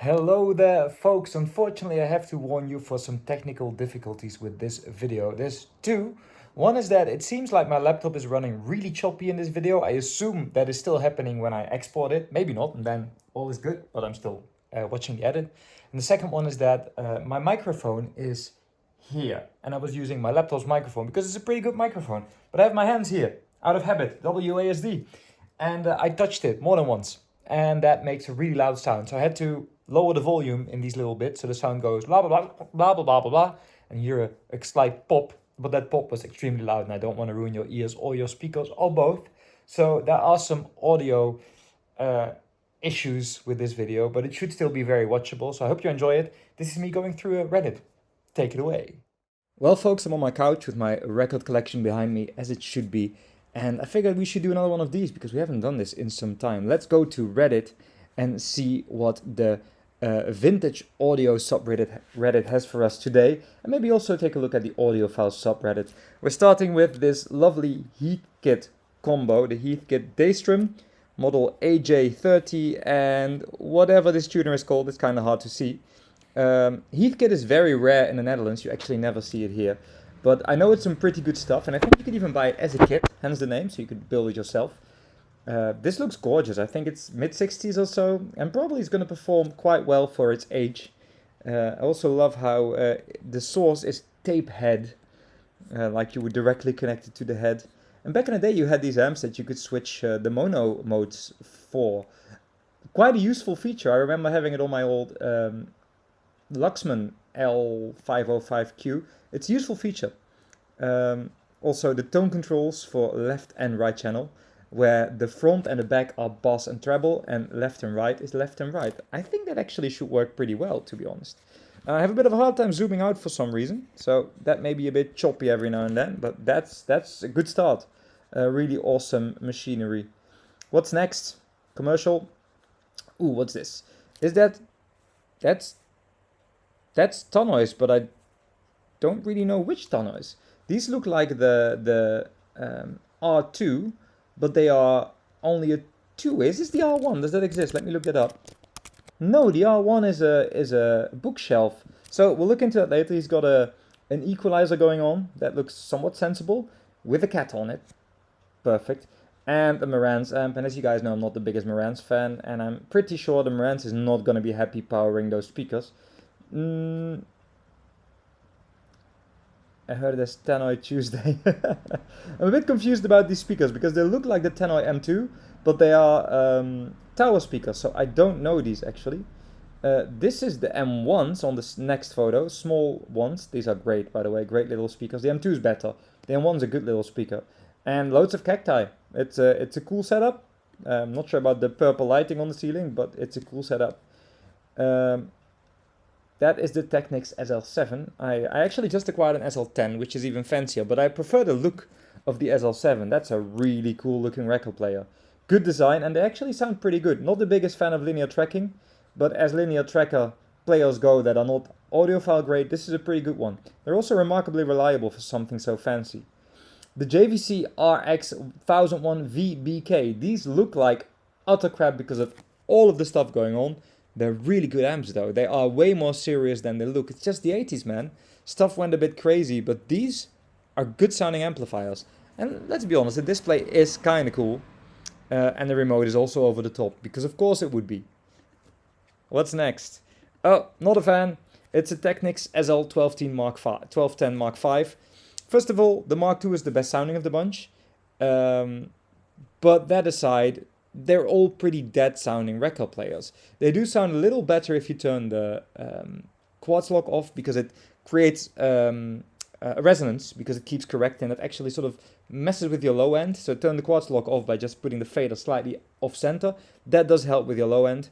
Hello there, folks. Unfortunately, I have to warn you for some technical difficulties with this video. There's two. One is that it seems like my laptop is running really choppy in this video. I assume that is still happening when I export it. Maybe not, and then all is good, but I'm still watching the edit. And the second one is that my microphone is here. And I was using my laptop's microphone because it's a pretty good microphone. But I have my hands here, out of habit, WASD. And I touched it more than once. And that makes a really loud sound. So I had to lower the volume in these little bits so the sound goes blah blah blah blah blah blah blah blah, and you hear a slight pop, but that pop was extremely loud and I don't want to ruin your ears or your speakers or both. So there are some audio issues with this video, but it should still be very watchable, so I hope you enjoy it. This is me going through a Reddit. Take it away. Well, folks, I'm on my couch with my record collection behind me, as it should be, and I figured we should do another one of these because we haven't done this in some time. Let's go to Reddit and see what the vintage audio subreddit has for us today, and maybe also take a look at the Audiophile subreddit. We're starting with this lovely Heathkit combo, the Heathkit Daystrom, model AJ30, and whatever this tuner is called, it's kind of hard to see. Heathkit is very rare in the Netherlands, you actually never see it here, but I know it's some pretty good stuff, and I think you could even buy it as a kit, hence the name, so you could build it yourself. This looks gorgeous. I think it's mid-60s or so, and probably is going to perform quite well for its age. I also love how the source is tape head, like you would directly connect it to the head. And back in the day you had these amps that you could switch the mono modes for. Quite a useful feature. I remember having it on my old Luxman L505Q. It's a useful feature. Also the tone controls for left and right channel, where the front and the back are bass and treble, and left and right is left and right. I think that actually should work pretty well, to be honest. I have a bit of a hard time zooming out for some reason, so that may be a bit choppy every now and then, but that's a good start. Really awesome machinery. What's next? Commercial. Ooh, what's this? That's Tannoys, but I don't really know which Tannoys. These look like the R2, but they are only a 2. Is this the R1? Does that exist? Let me look that up. No, the R1 is a bookshelf. So we'll look into that later. He's got an equalizer going on that looks somewhat sensible, with a cat on it. Perfect. And a Marantz amp. And as you guys know, I'm not the biggest Marantz fan, and I'm pretty sure the Marantz is not going to be happy powering those speakers. I heard it as Tannoy Tuesday. I'm a bit confused about these speakers because they look like the Tannoy M2, but they are tower speakers, so I don't know these actually. This is the M1s on this next photo, small ones. These are great, by the way, great little speakers. The M2 is better. The M1's a good little speaker. And loads of cacti. It's a cool setup. I'm not sure about the purple lighting on the ceiling, but it's a cool setup. That is the Technics SL7. I actually just acquired an SL10, which is even fancier, but I prefer the look of the SL7. That's a really cool looking record player. Good design, and they actually sound pretty good. Not the biggest fan of linear tracking, but as linear tracker players go that are not audiophile grade, this is a pretty good one. They're also remarkably reliable for something so fancy. The JVC RX 1001 VBK. These look like utter crap because of all of the stuff going on. They're really good amps though. They are way more serious than they look. It's just the 80s, man. Stuff went a bit crazy, but these are good sounding amplifiers. And let's be honest, the display is kind of cool. And the remote is also over the top, because of course it would be. What's next? Oh, not a fan. It's a Technics SL1210 Mark V. First of all, the Mark II is the best sounding of the bunch. But that aside, they're all pretty dead sounding record players. They do sound a little better if you turn the quartz lock off, because it creates a resonance, because it keeps correcting. It actually sort of messes with your low end. So turn the quartz lock off by just putting the fader slightly off center. That does help with your low end.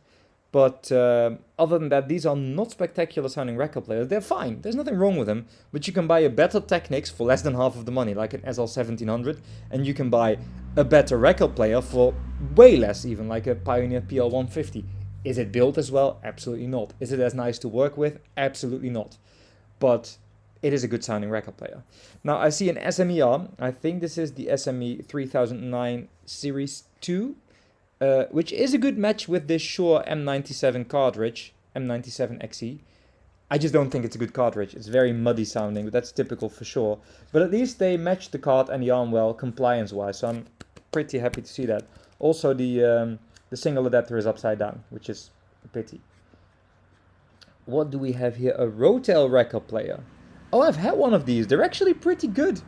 But other than that, these are not spectacular sounding record players. They're fine. There's nothing wrong with them. But you can buy a better Technics for less than half of the money, like an SL1700. And you can buy a better record player for way less even, like a Pioneer PL150. Is it built as well? Absolutely not. Is it as nice to work with? Absolutely not. But it is a good sounding record player. Now I see an SMER. I think this is the SME 3009 Series 2. Which is a good match with this Shure M97 cartridge, M97XE. I just don't think it's a good cartridge. It's very muddy sounding, but that's typical for sure. But at least they matched the card and the arm well, compliance-wise, so I'm pretty happy to see that. Also, the single adapter is upside down, which is a pity. What do we have here? A Wharfedale record player. Oh, I've had one of these. They're actually pretty good.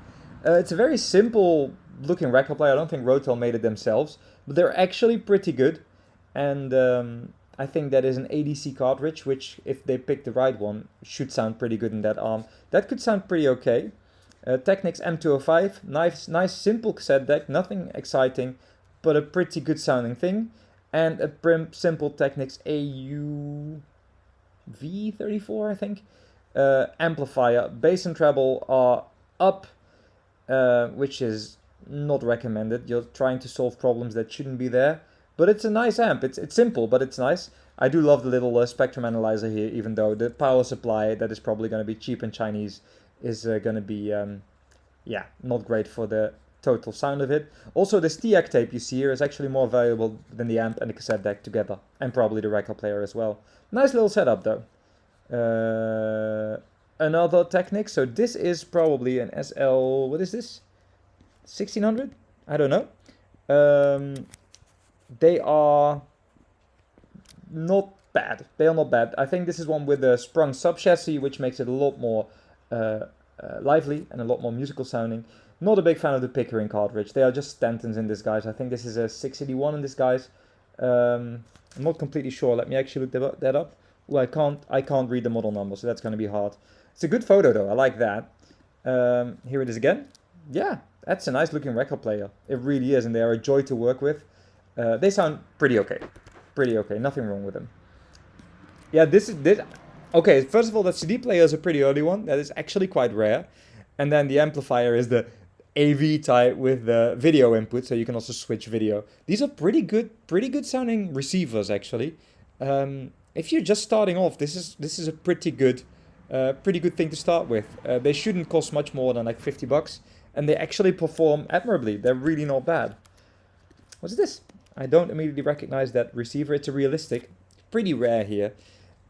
It's a very simple looking record player. I don't think Wharfedale made it themselves, but they're actually pretty good. And I think that is an ADC cartridge, which if they pick the right one, should sound pretty good in that arm. That could sound pretty okay. Technics M205, nice simple cassette deck, nothing exciting, but a pretty good sounding thing. And a simple Technics AUV34, I think. Amplifier, bass and treble are up, which is not recommended. You're trying to solve problems that shouldn't be there. But it's a nice amp. It's simple, but it's nice. I do love the little spectrum analyzer here, even though the power supply that is probably going to be cheap and Chinese is going to be, yeah, not great for the total sound of it. Also, this TAC tape you see here is actually more valuable than the amp and the cassette deck together, and probably the record player as well. Nice little setup though. Another Technics. So this is probably an SL. What is this? 1600? I don't know. They are not bad. They are not bad. I think this is one with a sprung sub-chassis, which makes it a lot more lively and a lot more musical sounding. Not a big fan of the Pickering cartridge. They are just Stantons in disguise. I think this is a 681 in disguise. I'm not completely sure. Let me actually look that up. Well, I can't read the model number, so that's going to be hard. It's a good photo though. I like that. Here it is again. Yeah, that's a nice looking record player. It really is, and they are a joy to work with. They sound pretty okay. Pretty okay. Nothing wrong with them. Yeah, this. Okay, first of all, the CD player is a pretty early one. That is actually quite rare. And then the amplifier is the AV type with the video input, so you can also switch video. These are pretty good sounding receivers actually. If you're just starting off, this is a pretty good thing to start with. They shouldn't cost much more than like $50, and they actually perform admirably. They're really not bad. What's this? I don't immediately recognize that receiver. It's a realistic, pretty rare here.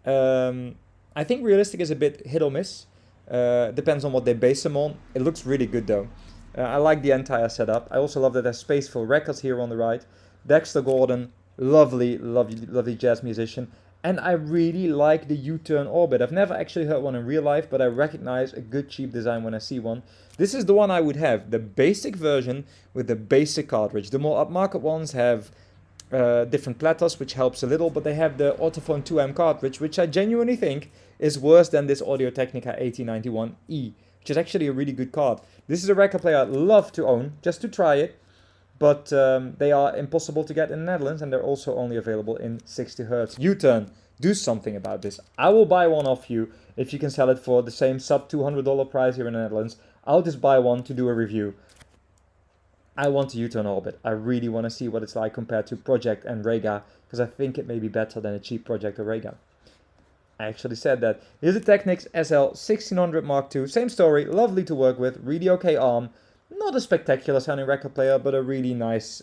I think realistic is a bit hit or miss. Depends on what they base them on. It looks really good though. I like the entire setup. I also love that there's space for records here on the right. Dexter Gordon, lovely jazz musician. And I really like the U-turn orbit. I've never actually heard one in real life, but I recognize a good cheap design when I see one. This is the one I would have, the basic version with the basic cartridge. The more upmarket ones have different platters, which helps a little, but they have the Audiophile 2M cartridge, which I genuinely think is worse than this Audio-Technica 1891E, which is actually a really good card. This is a record player I'd love to own, just to try it, but they are impossible to get in the Netherlands, and they're also only available in 60 Hz. U-turn, do something about this. I will buy one off you if you can sell it for the same sub $200 price here in the Netherlands. I'll just buy one to do a review. I want a U-turn orbit. I really want to see what it's like compared to Project and Rega, because I think it may be better than a cheap Project or Rega. I actually said that. Here's the Technics SL 1600 Mark II. Same story, lovely to work with, really okay arm. Not a spectacular sounding record player, but a really nice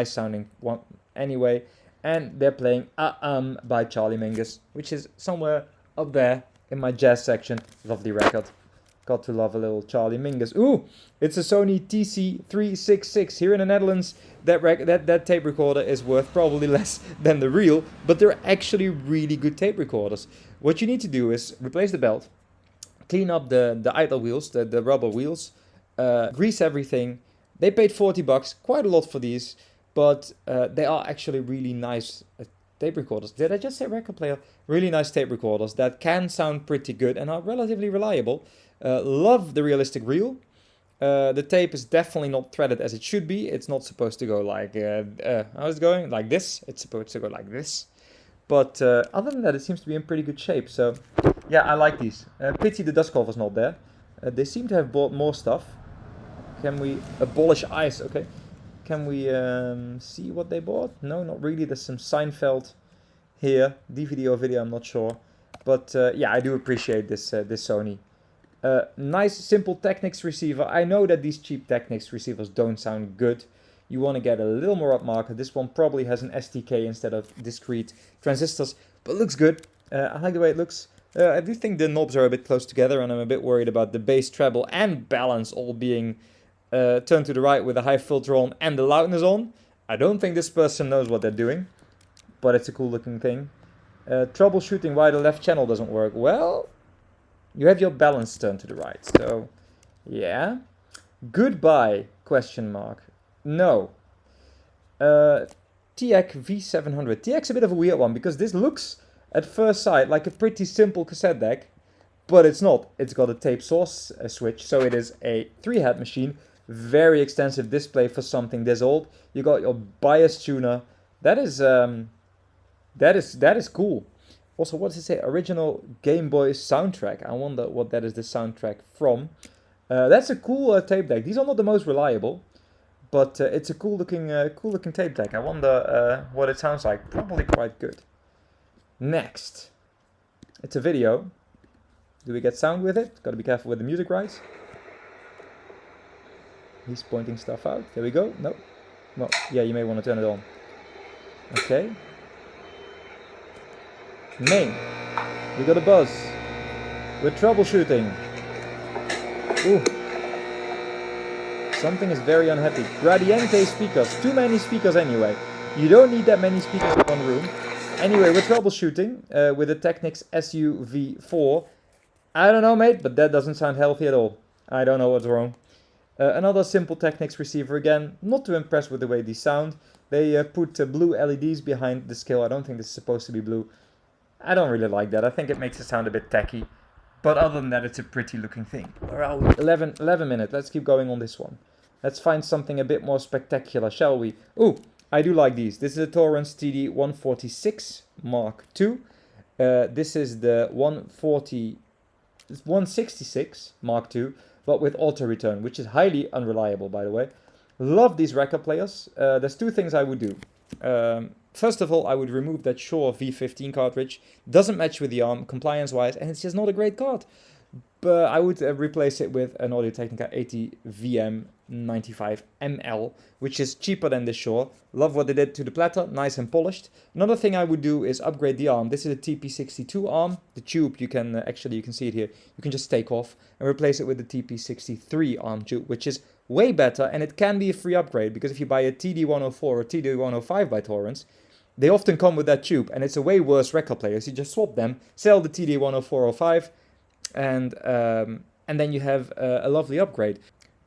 sounding one anyway. And they're playing by Charlie Mingus, which is somewhere up there in my jazz section. Lovely record. Got to love a little Charlie Mingus. Ooh, it's a Sony TC366 here in the Netherlands. That tape recorder is worth probably less than the real, but they're actually really good tape recorders. What you need to do is replace the belt, clean up the idle wheels, the rubber wheels, grease everything. They paid $40, quite a lot for these, but they are actually really nice tape recorders. Did I just say record player? Really nice tape recorders that can sound pretty good and are relatively reliable. Love the realistic reel. The tape is definitely not threaded as it should be. It's not supposed to go like, how's it going? Like this. It's supposed to go like this. But other than that, it seems to be in pretty good shape. So, yeah, I like these. Pity the dust cover's not there. They seem to have bought more stuff. Can we abolish ice? Okay. Can we see what they bought? No, not really. There's some Seinfeld here. DVD or video, I'm not sure. But yeah, I do appreciate this Sony. Nice, simple Technics receiver. I know that these cheap Technics receivers don't sound good. You want to get a little more upmarket. This one probably has an STK instead of discrete transistors, but looks good. I like the way it looks. I do think the knobs are a bit close together, and I'm a bit worried about the bass, treble, and balance all being turned to the right with a high filter on and the loudness on. I don't think this person knows what they're doing, but it's a cool looking thing. Troubleshooting why the left channel doesn't work. Well, you have your balance turned to the right, so yeah. Goodbye, question mark. No. TX V700. TX a bit of a weird one, because this looks at first sight like a pretty simple cassette deck, but it's not. It's got a tape source switch, so it is a 3-head machine. Very extensive display for something this old. You got your bias tuner. That is cool. Also, what does it say? Original Game Boy soundtrack. I wonder what that is the soundtrack from. That's a cool tape deck. These are not the most reliable, but it's a cool looking tape deck. I wonder what it sounds like. Probably quite good. Next, it's a video. Do we get sound with it? Got to be careful with the music rights. He's pointing stuff out. There we go. No. No. Yeah, you may want to turn it on. Okay. Main. We got a buzz. We're troubleshooting. Ooh. Something is very unhappy. Gradiente speakers. Too many speakers anyway. You don't need that many speakers in one room. Anyway, we're troubleshooting with the Technics SUV4. I don't know, mate, but that doesn't sound healthy at all. I don't know what's wrong. Another simple Technics receiver again. Not too impressed with the way these sound. They put blue LEDs behind the scale. I don't think this is supposed to be blue. I don't really like that. I think it makes it sound a bit tacky. But other than that, it's a pretty looking thing. Where are we? 11 minutes. Let's keep going on this one. Let's find something a bit more spectacular, shall we? Ooh, I do like these. This is a Thorens TD146 Mark II. This is the 166 Mark II, but with auto return, which is highly unreliable, by the way. Love these record players. There's two things I would do. First of all, I would remove that Shure V15 cartridge. Doesn't match with the arm, compliance-wise, and it's just not a great card. But I would replace it with an Audio-Technica 80 VM95ML, which is cheaper than the Shure. Love what they did to the platter, nice and polished. Another thing I would do is upgrade the arm. This is a TP62 arm. The tube, you can you can see it here. You can just take off and replace it with the TP63 arm tube, which is way better, and it can be a free upgrade, because if you buy a TD104 or TD105 by Thorens, they often come with that tube, and it's a way worse record player. So you just swap them, sell the TD104 or 5, and then you have a lovely upgrade.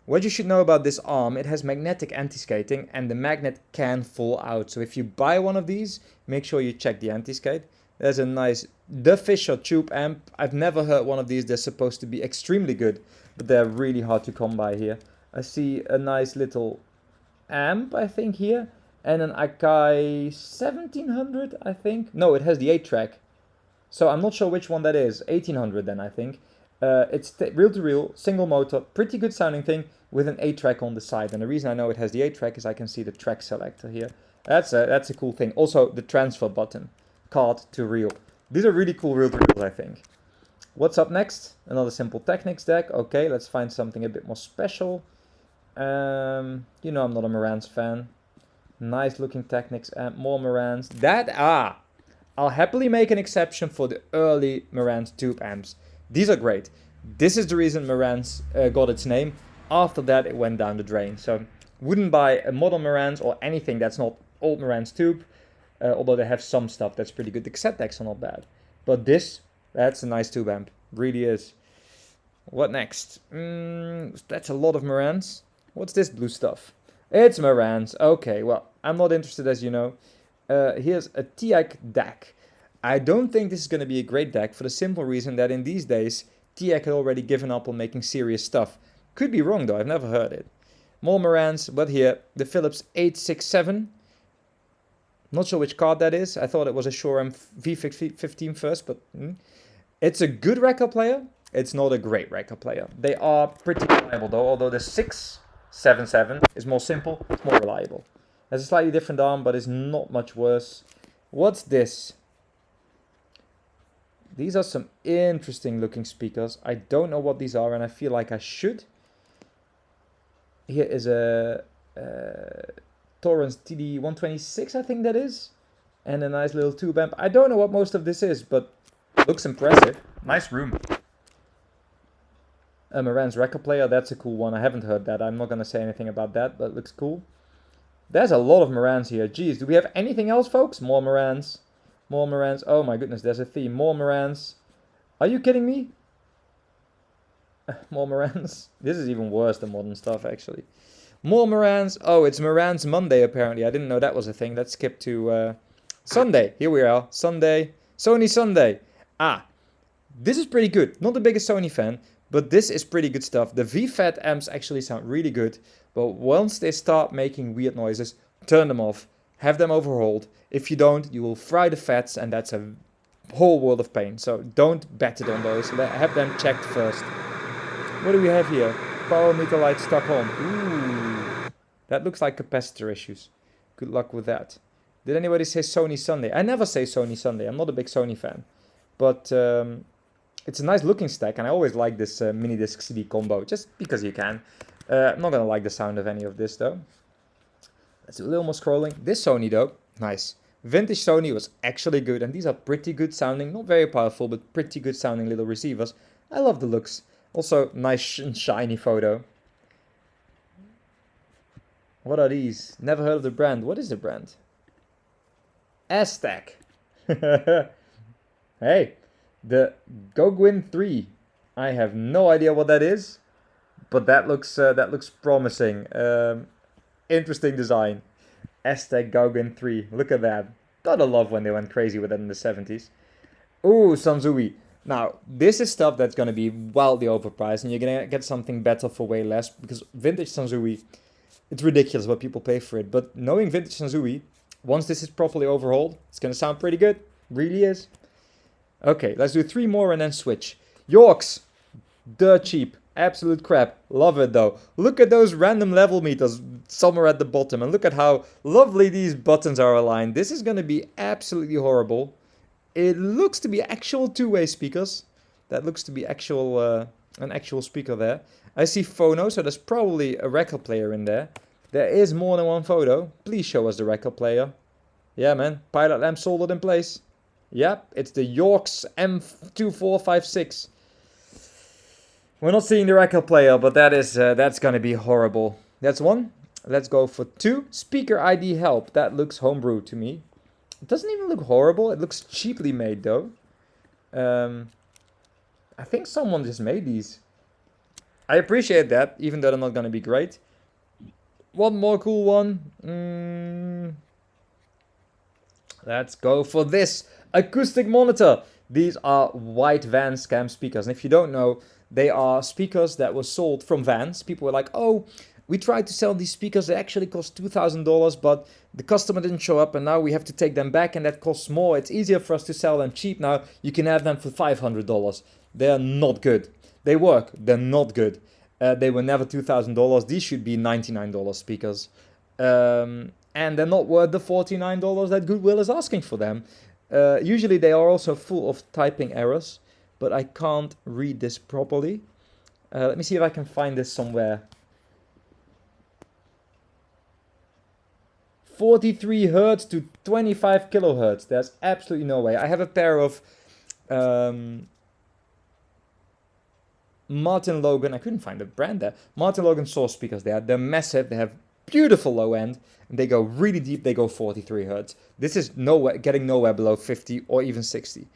What you should know about this arm, it has magnetic anti-skating, and the magnet can fall out. So if you buy one of these, make sure you check the anti-skate. There's a nice The Fisher tube amp. I've never heard one of these. They're supposed to be extremely good, but they're really hard to come by here. I see a nice little amp, I think, here, and an Akai 1700, I think. No, it has the 8-track. So I'm not sure which one that is. 1800 then, I think. It's reel-to-reel, single motor, pretty good sounding thing with an 8-track on the side. And the reason I know it has the 8-track is I can see the track selector here. That's a cool thing. Also, the transfer button, card to reel. These are really cool reel-to-reels, I think. What's up next? Another simple Technics deck. Okay, let's find something a bit more special. You know I'm not a Marantz fan. Nice looking Technics amp, more Marantz. I'll happily make an exception for the early Marantz tube amps. These are great. This is the reason Marantz got its name. After that, it went down the drain. So, wouldn't buy a modern Marantz or anything that's not old Marantz tube. Although they have some stuff that's pretty good. The cassette decks are not bad. But that's a nice tube amp. Really is. What next? That's a lot of Marantz. What's this blue stuff? It's Marantz. Okay, well, I'm not interested, as you know. Here's a TX deck. I don't think this is going to be a great deck for the simple reason that in these days, TX had already given up on making serious stuff. Could be wrong though, I've never heard it. More Marantz, but here, the Philips 867. Not sure which card that is. I thought it was a Shure V15 first, but it's a good record player. It's not a great record player. They are pretty reliable though, although the 677 is more simple, it's more reliable. Has a slightly different arm, but it's not much worse. What's this? These are some interesting looking speakers. I don't know what these are, and I feel like I should. Here is a Thorens TD126, I think that is. And a nice little tube amp. I don't know what most of this is, but looks impressive. Nice room. A Marantz record player, that's a cool one. I haven't heard that. I'm not going to say anything about that, but it looks cool. There's a lot of Marantz here. Jeez, do we have anything else, folks? More Marantz. More Marantz. Oh my goodness, there's a theme. More Marantz. Are you kidding me? More Marantz. This is even worse than modern stuff, actually. More Marantz. Oh, it's Marantz Monday, apparently. I didn't know that was a thing. Let's skip to Sunday. Here we are. Sunday. Sony Sunday. Ah, this is pretty good. Not the biggest Sony fan, but this is pretty good stuff. The VFAT amps actually sound really good, but once they start making weird noises, turn them off, have them overhauled. If you don't, you will fry the fats, and that's a whole world of pain. So don't bet it on those. Have them checked first. What do we have here? Power meter light stuck on. Ooh, that looks like capacitor issues. Good luck with that. Did anybody say Sony Sunday? I never say Sony Sunday. I'm not a big Sony fan, but it's a nice looking stack, and I always like this mini disc CD combo, just because you can. I'm not gonna like the sound of any of this though. Let's do a little more scrolling. This Sony though, nice. Vintage Sony was actually good, and these are pretty good sounding, not very powerful, but pretty good sounding little receivers. I love the looks. Also, nice and shiny photo. What are these? Never heard of the brand. What is the brand? Aztec. Hey, the Gogwin 3. I have no idea what that is, but that looks promising. Interesting design. Aztec Gogwin 3. Look at that. Gotta love when they went crazy with it in the 70s. Ooh, Sanzui. Now, this is stuff that's going to be wildly overpriced, and you're going to get something better for way less, because vintage Sanzui, it's ridiculous what people pay for it. But knowing vintage Sanzui, once this is properly overhauled, it's going to sound pretty good. Really is. Okay, let's do 3 more and then switch. Yorks. Dirt cheap. Absolute crap. Love it though. Look at those random level meters somewhere at the bottom, and look at how lovely these buttons are aligned. This is going to be absolutely horrible. It looks to be actual two-way speakers. That looks to be actual an actual speaker there. I see phono, so there's probably a record player in there. There is more than one photo. Please show us the record player. Yeah, man. Pilot lamp soldered in place. Yep, it's the Yorks M2456. We're not seeing the record player, but that's gonna be horrible. That's one. Let's go for 2. Speaker ID help. That looks homebrew to me. It doesn't even look horrible. It looks cheaply made though. I think someone just made these. I appreciate that, even though they're not going to be great. One more cool one. Let's go for this. Acoustic monitor. These are white van scam speakers. And if you don't know, they are speakers that were sold from vans. People were like, oh, we tried to sell these speakers. They actually cost $2,000, but the customer didn't show up, and now we have to take them back, and that costs more. It's easier for us to sell them cheap now. You can have them for $500. They're not good. They work. They're not good. They were never $2,000. These should be $99 speakers. And they're not worth the $49 that Goodwill is asking for them. Usually they are also full of typing errors, but I can't read this properly. Let me see if I can find this somewhere. 43 hertz to 25 kilohertz. There's absolutely no way. I have a pair of Martin Logan. I couldn't find the brand there. Martin Logan Source speakers there. They're massive. They have beautiful low end, and they go really deep. They go 43 hertz. This is getting nowhere below 50 or even 60.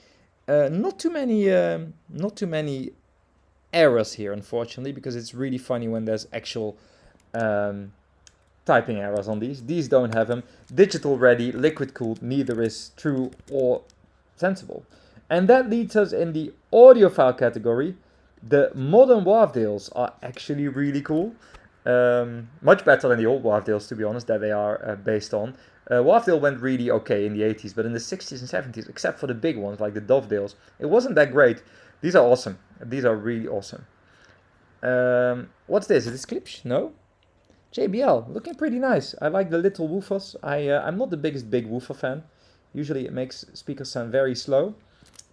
Not too many errors here, unfortunately, because it's really funny when there's actual typing errors on these. These don't have them. Digital ready, liquid cooled, neither is true or sensible. And that leads us in the audiophile category. The modern Wharfedales are actually really cool. Much better than the old Wharfedales, to be honest, that they are based on. Wharfedale went really okay in the 80s, but in the 60s and 70s, except for the big ones like the Dovedales, it wasn't that great. These are awesome. These are really awesome. What's this? Is this Klipsch? No? JBL, looking pretty nice. I like the little woofers. I'm not the biggest big woofer fan. Usually it makes speakers sound very slow.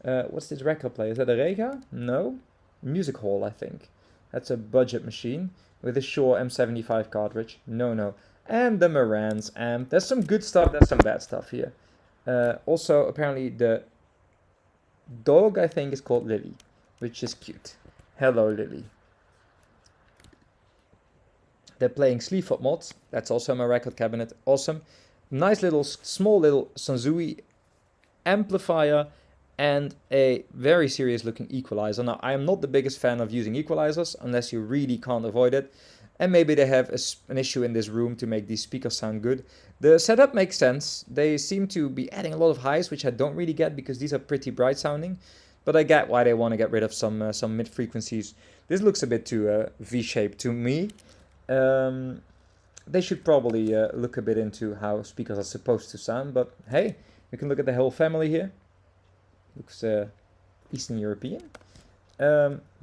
What's this record player? Is that a Rega? No. Music Hall, I think. That's a budget machine with a Shure M75 cartridge. No. And the Marantz amp. There's some good stuff, there's some bad stuff here. Also, apparently the dog, I think, is called Lily, which is cute. Hello, Lily. They're playing Sleaford mods. That's also in my record cabinet. Awesome. Nice little, small little Sansui amplifier and a very serious looking equalizer. Now, I am not the biggest fan of using equalizers unless you really can't avoid it. And maybe they have an issue in this room to make these speakers sound good. The setup makes sense. They seem to be adding a lot of highs, which I don't really get because these are pretty bright sounding. But I get why they want to get rid of some mid frequencies. This looks a bit too V-shaped to me. They should probably look a bit into how speakers are supposed to sound. But hey, we can look at the whole family here. Looks Eastern European.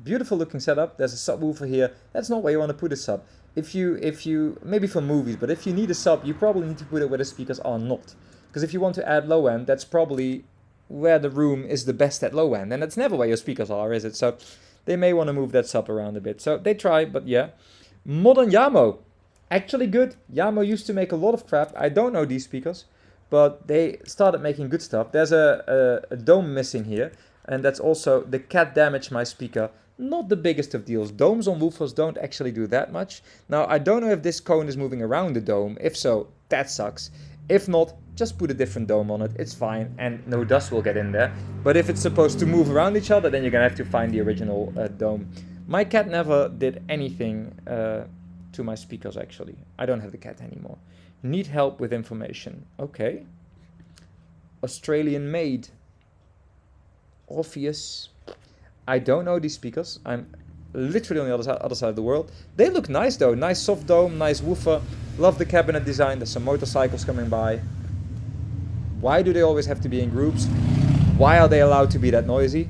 Beautiful looking setup. There's a subwoofer here. That's not where you want to put a sub. If you maybe for movies, but if you need a sub, you probably need to put it where the speakers are not. Because if you want to add low end, that's probably where the room is the best at low end, and that's never where your speakers are, is it? So they may want to move that sub around a bit. So they try, but yeah. Modern Yamo, actually good. Yamo used to make a lot of crap. I don't know these speakers, but they started making good stuff. There's a dome missing here. And that's also, the cat damaged my speaker. Not the biggest of deals. Domes on woofers don't actually do that much. Now, I don't know if this cone is moving around the dome. If so, that sucks. If not, just put a different dome on it. It's fine, and no dust will get in there. But if it's supposed to move around each other, then you're going to have to find the original dome. My cat never did anything to my speakers, actually. I don't have the cat anymore. Need help with information. Okay. Australian made. Obvious. I don't know these speakers. I'm literally on the other side of the world. They look nice though. Nice soft dome, nice woofer. Love the cabinet design. There's some motorcycles coming by. Why do they always have to be in groups? Why are they allowed to be that noisy?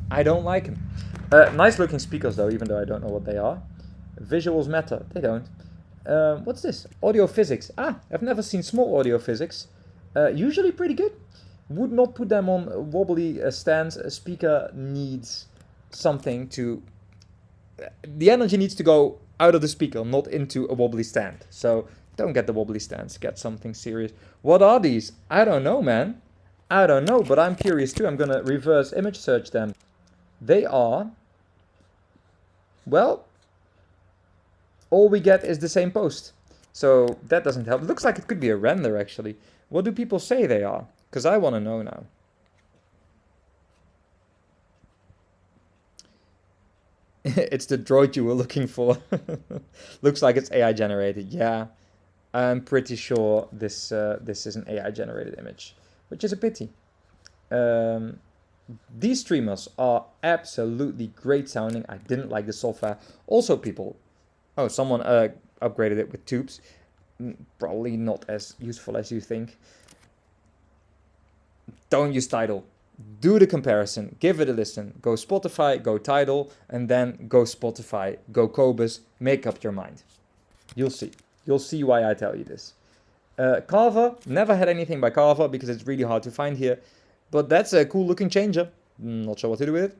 I don't like them. Nice looking speakers though, even though I don't know what they are. Visuals matter. They don't. What's this? Audio physics. I've never seen small audio physics. Usually pretty good. Would not put them on wobbly stands. A speaker needs something to... The energy needs to go out of the speaker, not into a wobbly stand. So don't get the wobbly stands. Get something serious. What are these? I don't know, man. I don't know, but I'm curious too. I'm going to reverse image search them. They are... Well, all we get is the same post. So that doesn't help. It looks like it could be a render, actually. What do people say they are? Because I want to know now. It's the droid you were looking for. Looks like it's AI generated. Yeah, I'm pretty sure this is an AI generated image, which is a pity. These streamers are absolutely great sounding. I didn't like the software. Also, people... Oh, someone upgraded it with tubes. Probably not as useful as you think. Don't use Tidal. Do the comparison. Give it a listen. Go Spotify, go Tidal, and then go Spotify, go Cobus. Make up your mind. You'll see. You'll see why I tell you this. Carver. Never had anything by Carver because it's really hard to find here. But that's a cool looking changer. Not sure what to do with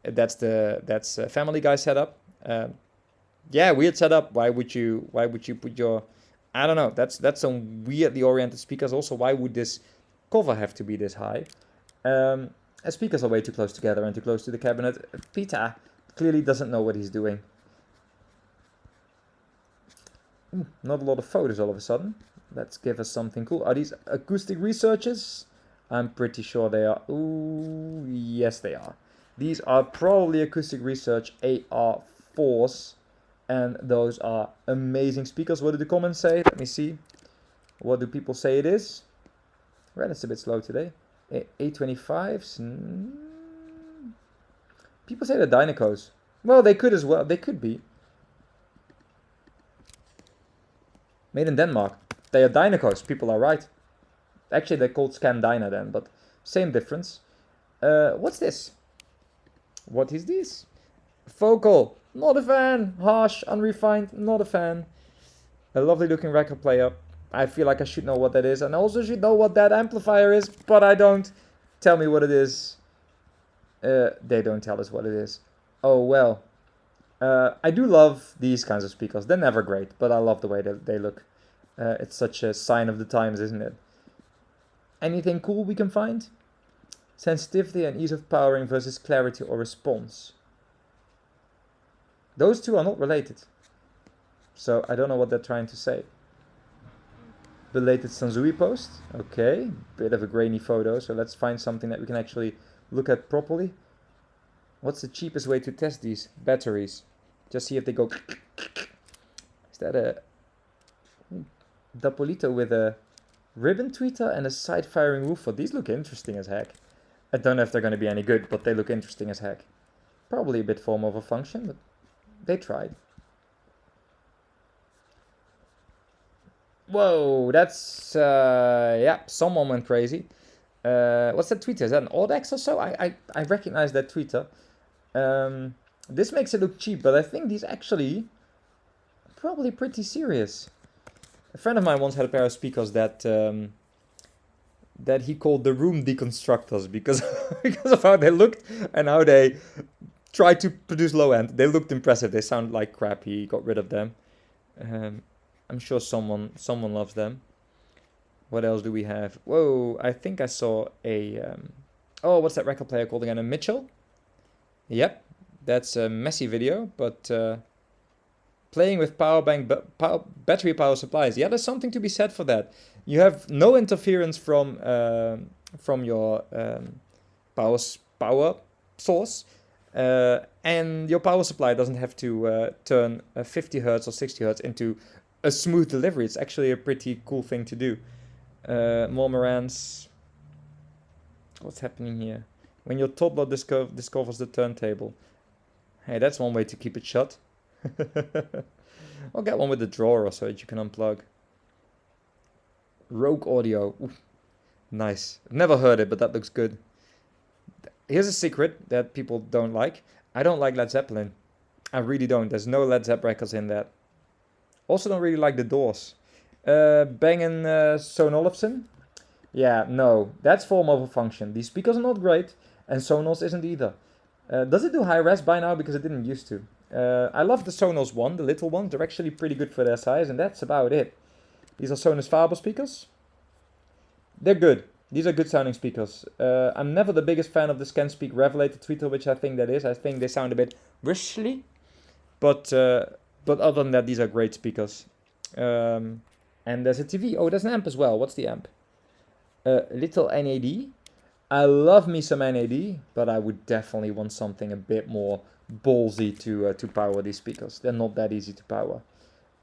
it. That's a Family Guy setup. Yeah, weird setup. Why would you put your... I don't know. That's some weirdly oriented speakers. Also, why would this cover have to be this high? Speakers are way too close together and too close to the cabinet. Peter clearly doesn't know what he's doing. Not a lot of photos all of a sudden. Let's give us something cool. Are these acoustic researchers? I'm pretty sure they are. Ooh, yes they are. These are probably acoustic research AR4s. And those are amazing speakers. What do the comments say? Let me see. What do people say it is? Reddit's a bit slow today. A25s. People say they're Dynacos. Well, they could as well. They could be. Made in Denmark. They are Dynacos. People are right. Actually, they're called Scandyna then, but same difference. What's this? What is this? Focal. Not a fan. Harsh, unrefined. Not a fan. A lovely looking record player. I feel like I should know what that is. And I also should know what that amplifier is. But I don't. Tell me what it is. They don't tell us what it is. Oh, well. I do love these kinds of speakers. They're never great. But I love the way that they look. It's such a sign of the times, isn't it? Anything cool we can find? Sensitivity and ease of powering versus clarity or response. Those two are not related. So I don't know what they're trying to say. Belated Sanzui post. Okay, bit of a grainy photo, so let's find something that we can actually look at properly. What's the cheapest way to test these batteries? Just see if they go. Is that a Dapolito with a ribbon tweeter and a side firing woofer? These look interesting as heck. I don't know if they're going to be any good, but they look interesting as heck. Probably a bit form over function, but they tried. Whoa, that's, yeah, someone went crazy. What's that tweeter? Is that an Audex or so? I recognize that tweeter. This makes it look cheap, but I think these actually probably pretty serious. A friend of mine once had a pair of speakers that that he called the room deconstructors because because of how they looked and how they tried to produce low end. They looked impressive. They sounded like crap. He got rid of them. I'm sure someone loves them. What else do we have? Whoa, I think I saw a... oh, what's that record player called again? A Mitchell? Yep, that's a messy video, but... playing with battery power supplies. Yeah, there's something to be said for that. You have no interference from your power source. And your power supply doesn't have to turn 50 Hertz or 60 Hertz into a smooth delivery. It's actually a pretty cool thing to do. More Marantz. What's happening here? When your toddler discovers the turntable. Hey, that's one way to keep it shut. I'll get one with the drawer so that you can unplug. Rogue Audio. Ooh, nice. I've never heard it, but that looks good. Here's a secret that people don't like. I don't like Led Zeppelin. I really don't. There's no Led Zepp records in that. Also don't really like the Doors. Bang & Olufsen? Yeah, no. That's form over function. These speakers are not great, and Sonos isn't either. Does it do high res by now? Because it didn't used to. I love the Sonos one, the little one. They're actually pretty good for their size, and that's about it. These are Sonos Faber speakers. They're good. These are good sounding speakers. I'm never the biggest fan of the ScanSpeak Revelator tweeter, which I think that is. I think they sound a bit whistly. But other than that, these are great speakers. And there's a TV. Oh, there's an amp as well. What's the amp? Little NAD. I love me some NAD, but I would definitely want something a bit more ballsy to power these speakers. They're not that easy to power.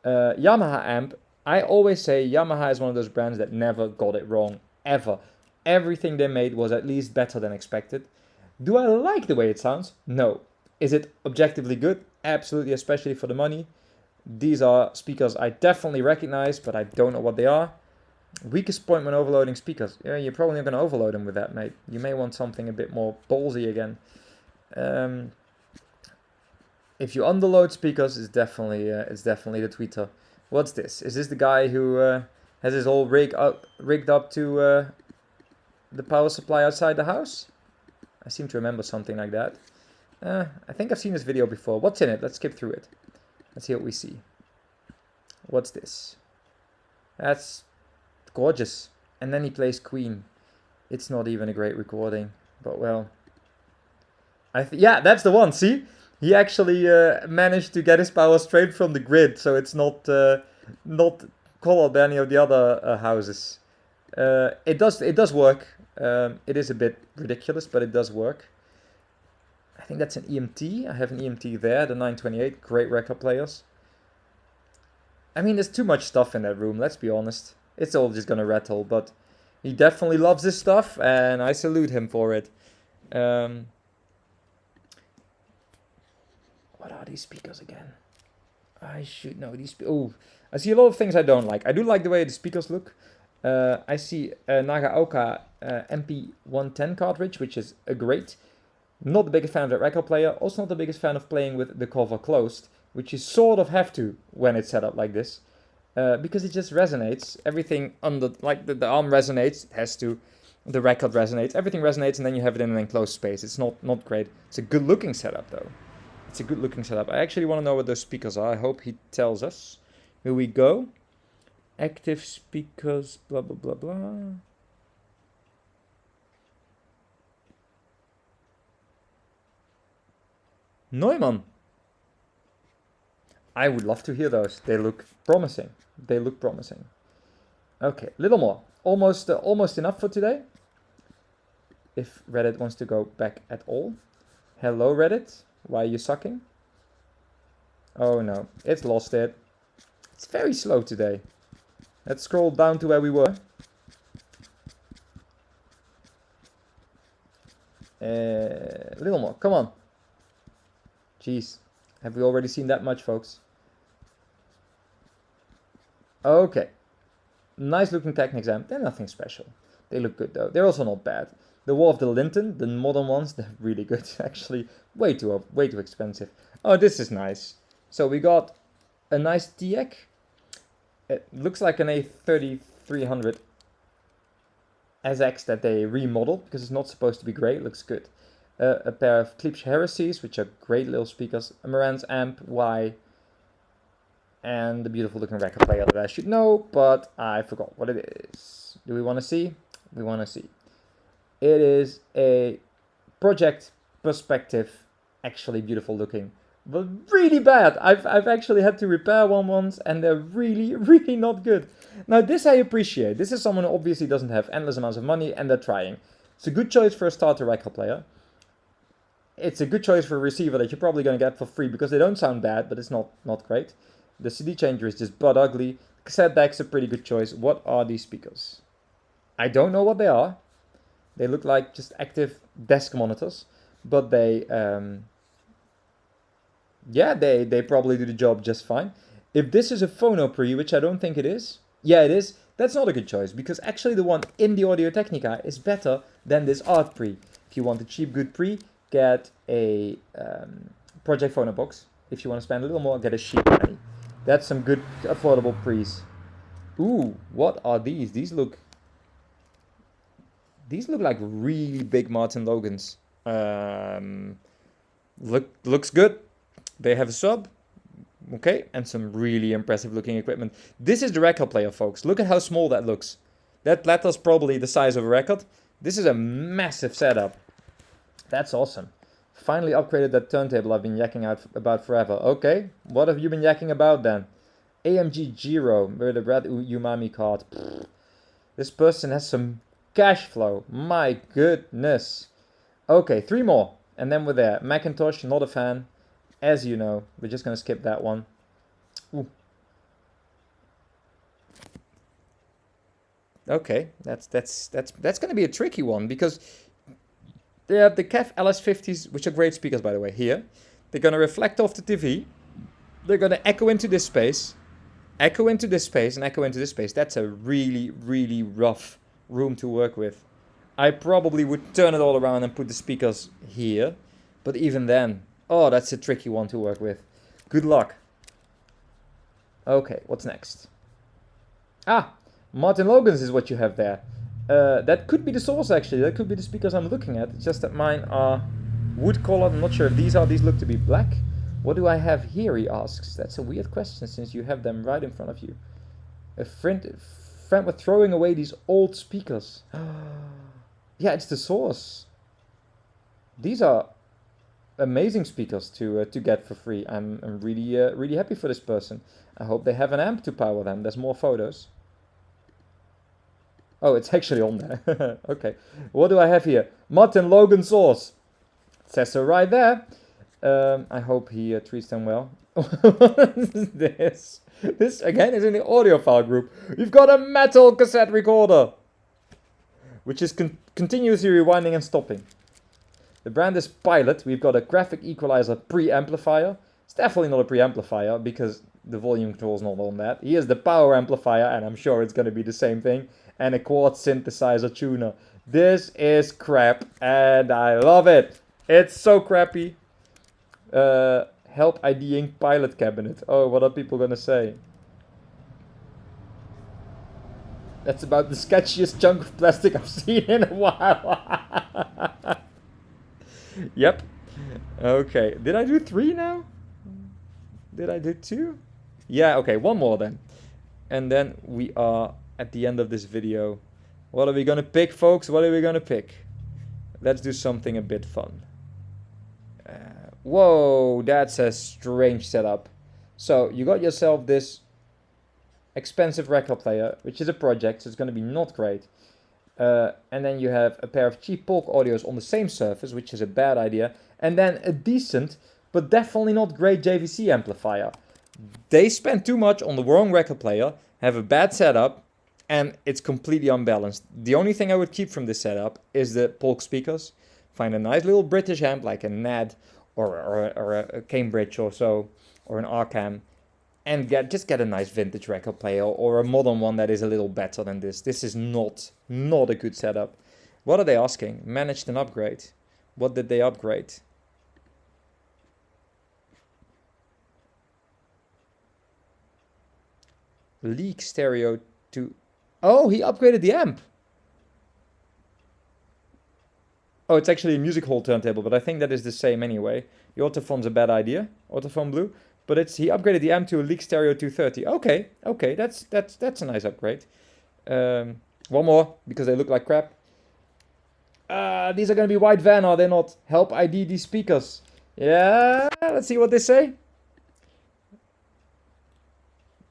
Yamaha amp. I always say Yamaha is one of those brands that never got it wrong, ever. Everything they made was at least better than expected. Do I like the way it sounds? No. Is it objectively good? Absolutely, especially for the money. These are speakers I definitely recognize, but I don't know what they are. Weakest point when overloading speakers. Yeah, you're probably not going to overload them with that, mate. You may want something a bit more ballsy again. If you underload speakers, it's definitely the tweeter. What's this? Is this the guy who has his whole rigged up to the power supply outside the house? I seem to remember something like that. I think I've seen this video before. What's in it? Let's skip through it. Let's see what we see. What's this? That's gorgeous. And then he plays Queen. It's not even a great recording, but well. Yeah, that's the one. See? He actually managed to get his power straight from the grid, so it's not colored by any of the other houses. It does work. It is a bit ridiculous, but it does work. I think that's an EMT. I have an EMT there, the 928. Great record players. I mean, there's too much stuff in that room, let's be honest. It's all just gonna rattle, but he definitely loves his stuff, and I salute him for it. What are these speakers again? I should know these. Oh, I see a lot of things I don't like. I do like the way the speakers look. I see a Nagaoka MP110 cartridge, which is a great. Not the biggest fan of that record player. Also not the biggest fan of playing with the cover closed, which you sort of have to when it's set up like this. Because it just resonates. Everything under, like the arm resonates, it has to. The record resonates. Everything resonates, and then you have it in an enclosed space. It's not great. It's a good looking setup though. It's a good looking setup. I actually want to know what those speakers are. I hope he tells us. Here we go. Active speakers, blah, blah, blah, blah. Neumann. I would love to hear those. They look promising. They look promising. Okay, little more. Almost enough for today. If Reddit wants to go back at all. Hello, Reddit. Why are you sucking? Oh no, it's lost it. It's very slow today. Let's scroll down to where we were. A little more, come on. Jeez, have we already seen that much, folks? Okay. Nice looking Technics amp. They're nothing special. They look good though. They're also not bad. The Wharfedale Linton, the modern ones, they're really good. Actually, way too expensive. Oh, this is nice. So we got a nice TX. It looks like an A3300 SX that they remodeled because it's not supposed to be grey. It looks good. A pair of Klipsch Heresies, which are great little speakers. A Marantz amp Y. And the beautiful looking record player that I should know, but I forgot what it is. Do we want to see? We want to see. It is a Project Perspective, actually beautiful looking, but really bad. I've actually had to repair one once, and they're really not good. Now this I appreciate. This is someone who obviously doesn't have endless amounts of money, and they're trying. It's a good choice for a starter record player. It's a good choice for a receiver that you're probably going to get for free because they don't sound bad, but it's not great. The CD changer is just butt ugly. Cassette deck's a pretty good choice. What are these speakers? I don't know what they are. They look like just active desk monitors, but they probably do the job just fine. If this is a phono pre, which I don't think it is, yeah it is, that's not a good choice because actually the one in the Audio Technica is better than this art pre. If you want a cheap good pre, get a Project Phono box. If you want to spend a little more, get a sheep penny. That's some good affordable pre's. Ooh, what are these? These look like really big Martin Logans. Looks good. They have a sub. Okay, and some really impressive looking equipment. This is the record player, folks. Look at how small that looks. That letter's probably the size of a record. This is a massive setup. That's awesome. Finally upgraded that turntable I've been yakking out about forever. Okay, what have you been yakking about then? AMG Giro with a red Umami card. Pfft. This person has some cash flow. My goodness. Okay, 3 more. And then we're there. Macintosh, not a fan. As you know, we're just going to skip that one. Ooh. Okay, that's going to be a tricky one because they have the KEF LS50s, which are great speakers, by the way, here. They're going to reflect off the TV. They're going to echo into this space, echo into this space, and echo into this space. That's a really rough room to work with. I probably would turn it all around and put the speakers here. But even then, oh, that's a tricky one to work with. Good luck. Okay, what's next? Ah, Martin Logan's is what you have there. That could be the source, actually. That could be the speakers I'm looking at. It's just that mine are wood colored. I'm not sure if these are. These look to be black. What do I have here, he asks. That's a weird question since you have them right in front of you. A friend was throwing away these old speakers. Yeah, it's the source. These are amazing speakers to get for free. I'm really happy for this person. I hope they have an amp to power them. There's more photos. Oh, it's actually on there. Okay. What do I have here? Martin Logan source. It says so right there. I hope he treats them well. What is this? This, again, is in the audiophile group. We've got a metal cassette recorder, which is continuously rewinding and stopping. The brand is Pilot. We've got a graphic equalizer preamplifier. It's definitely not a preamplifier because the volume control is not on that. Here's the power amplifier, and I'm sure it's going to be the same thing. And a quad synthesizer tuner. This is crap, and I love it. It's so crappy. Help IDing Pilot cabinet. Oh, what are people going to say? That's about the sketchiest chunk of plastic I've seen in a while. Yep. Okay. Did I do 3 now? Did I do 2? Yeah, okay. 1 more then. And then we are at the end of this video. What are we going to pick, folks? What are we going to pick? Let's do something a bit fun. Whoa, that's a strange setup. So you got yourself this expensive record player, which is a project, so it's going to be not great. And then you have a pair of cheap Polk audios on the same surface, which is a bad idea. And then a decent, but definitely not great JVC amplifier. They spent too much on the wrong record player, have a bad setup, and it's completely unbalanced. The only thing I would keep from this setup is the Polk speakers. Find a nice little British amp like a NAD or a Cambridge or so, or an Arkham, and just get a nice vintage record player or a modern one that is a little better than this. This is not a good setup. What are they asking? Managed an upgrade. What did they upgrade? Leak stereo to... Oh, he upgraded the amp. Oh, it's actually a music hall turntable, but I think that is the same anyway. The Autophone's a bad idea, Autophone Blue. But he upgraded the amp to a Leak Stereo 230. Okay, that's a nice upgrade. One more, because they look like crap. These are going to be white van, are they not? Help ID these speakers. Yeah, let's see what they say.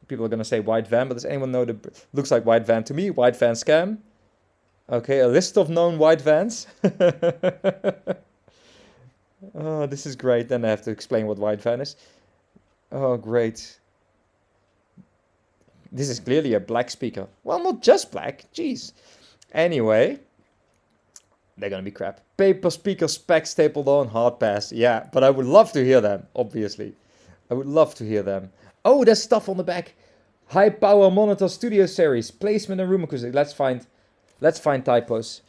People are going to say white van, but does anyone know looks like white van to me? White van scam. Okay, a list of known white vans. Oh, this is great. Then I have to explain what white van is. Oh, great. This is clearly a black speaker. Well, not just black. Jeez. Anyway, they're going to be crap. Paper speaker specs stapled on, hard pass. Yeah, but I would love to hear them, obviously. I would love to hear them. Oh, there's stuff on the back. High power monitor studio series. Placement and room acoustic. Let's find typos.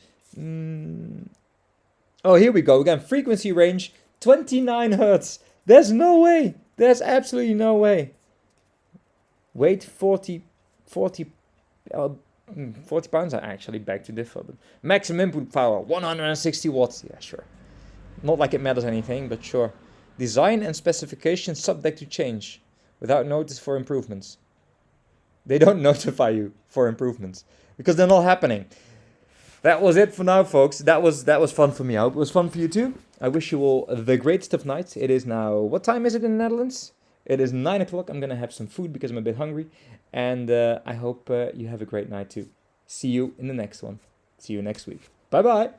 Oh, here we go again. Frequency range 29 hertz. There's no way. There's absolutely no way. Weight 40 pounds. I actually beg to differ. But maximum input power 160 watts. Yeah, sure. Not like it matters anything, but sure. Design and specifications subject to change without notice for improvements. They don't notify you for improvements because they're not happening. That was it for now, folks. That was fun for me. I hope it was fun for you too. I wish you all the greatest of nights. It is now, what time is it in the Netherlands? It is 9 o'clock. I'm going to have some food because I'm a bit hungry. And I hope you have a great night too. See you in the next one. See you next week. Bye-bye.